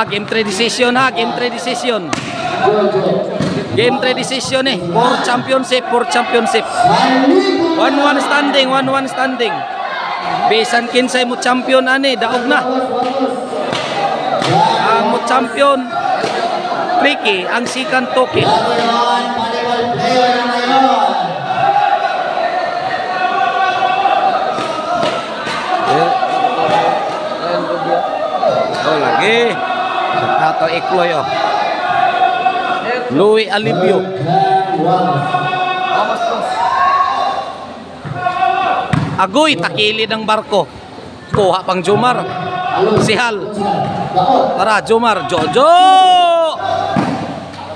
game 3 decision ha, game 3 decision. Game 3 decision eh, for championship. 1-1 standing. Bisan kinsay mo champion ani, daog na. Ang mo champion Ricky, ang sikan Toki. Lagi atau Ekloy Louis Alibio. Agoy takili ng barko. Kuha pang Jomar. Sihal. Tara Jomar, Jojo.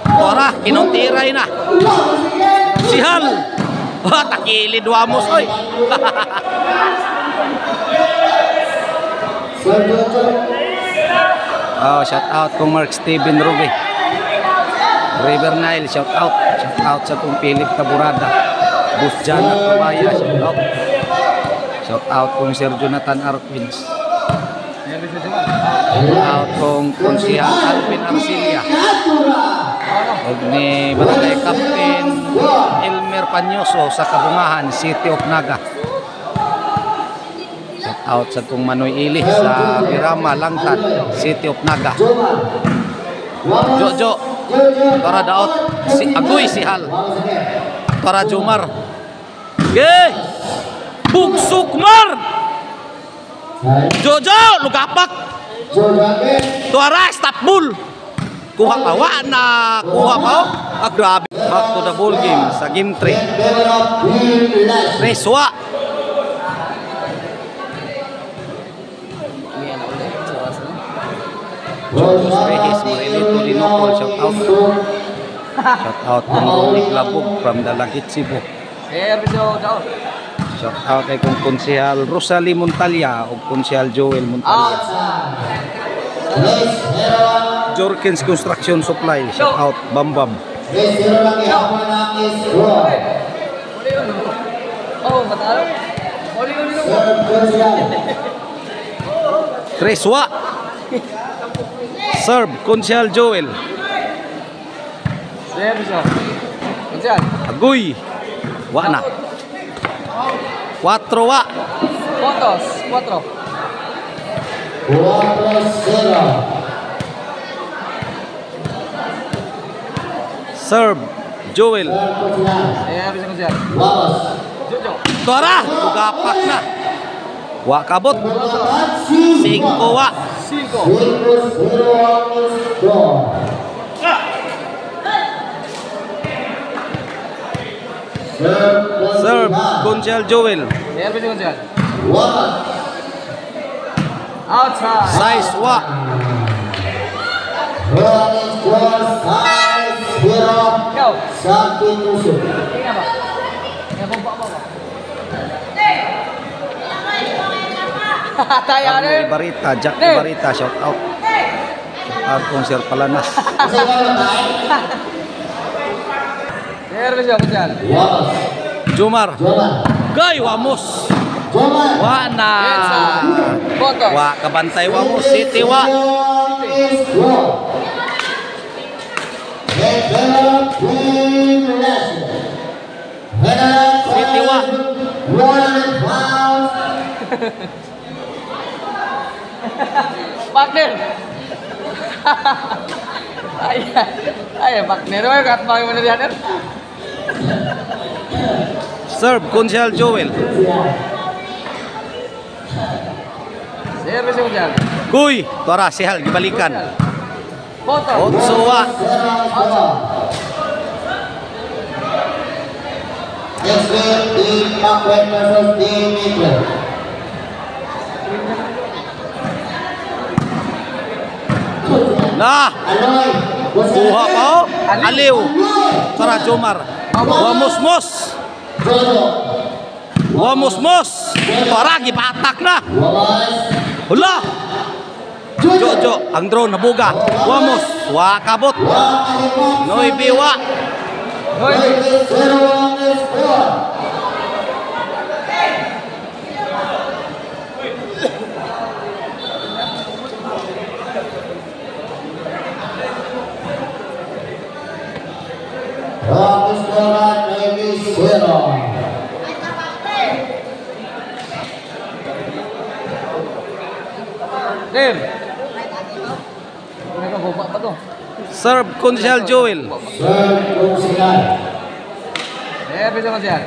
Tara, kinuntiray na. Sihal. Takili Duamos oy. Oh, shout out kung Mark Steven Ruby. River Nile, shout out sa kung Philip Taburada. Bus Jana Kabaya, shout out kung Sir Jonathan Arquins. Shout out kung Konsihan Alvin Arcilia. Og ni Barangay Captain Elmer Panyoso sa Kabungahan, City of Naga. Out sa kung Manoy Ili sa Birama Langtan, City of Naga. Jojo para daot si Agoy Sihal. Para Jomar. Bugsukmar. Jojo lugapak. Tuara Stapbul. Kuha pa na, kuha pa. Grabe. Back to the ball game sa game 3. Reswa. Jojos Reyes, Marilito Linopol, shout out kung Ronnie Glabog from Dalagit, Cebu. Shout out kay kung Konsehal Rosalie Montalya o Konsehal Joel Montalya. Jorkins Construction Supply, shout out Bambam. Treswa Serve, Konsehal Joel. Agoy. Wa na. 4 wa. Fotos, 4. 4-0. Serve, Joel. Tora, gapak na. Wa kabot. 5 wa. 5. Serve, Konsehal Joel. Outside. 6 wa. Ibarita, Jack Ibarita, shout out. Shout out kung Sir Palanas. Jomar. Gay Wamos. Wa na. Wa kabantay Wamos City wa. City wa. Partner. Ay, partner mo kat mga mana dihadir. Serve, Konsehal Joel. Serve Konsehal. Kuy, tora Sihal gibalikan. Foto. Otsowa. Nah, kuha pa o. Aliw. Tara Jomar. Wamusmos. Wamusmos. Tara, gipatak na. Hula. Jojo, ang drone nabuga. Wamos. Wakabot. Noy biwa. Rock scorer Navy 0. Tim. Ini kan bobak pa to. Serve Kunsyal Joel. Serve Kunsyal. Bisa Mas yan.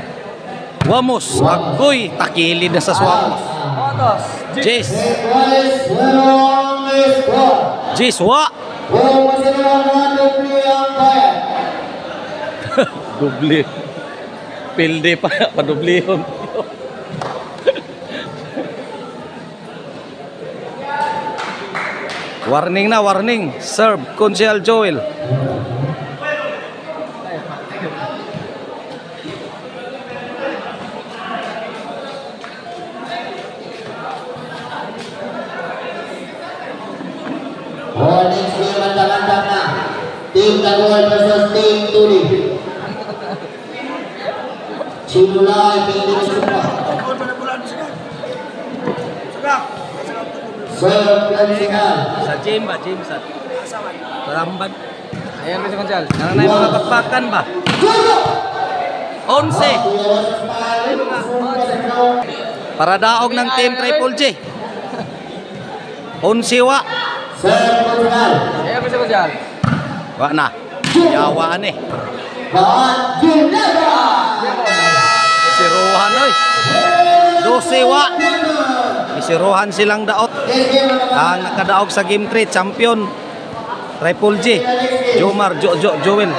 Wamos, agoy, takilid na sa Swamos. Otos. Jace, Equalize 0 score. Jace, wa! Kung masinawan na dubli ang bayan. Dubli. Pilde pa, padublihon. Warning na, warning. Serve Kunsyal Joel. Next game mantap-mantap na. Tim Tanggol versus Tim Tuli. Simulai pilih semua. Serve Kunsyal. Sa gym ba? Gym sa Ramban. Ayan bisa Mas yan. Nanay mga bakbakan ba? 11. Para daog ng Team Triple J. 11 wa. Serve Kunsyal. Ayan bisa Mas yan. Wa na. Yawaan eh. Kawan Ginebra. Siruhan oy. 12 wa. Isiruhan silang daot. Ang nakadaog sa Game 3 champion Triple J. Jomar Joel.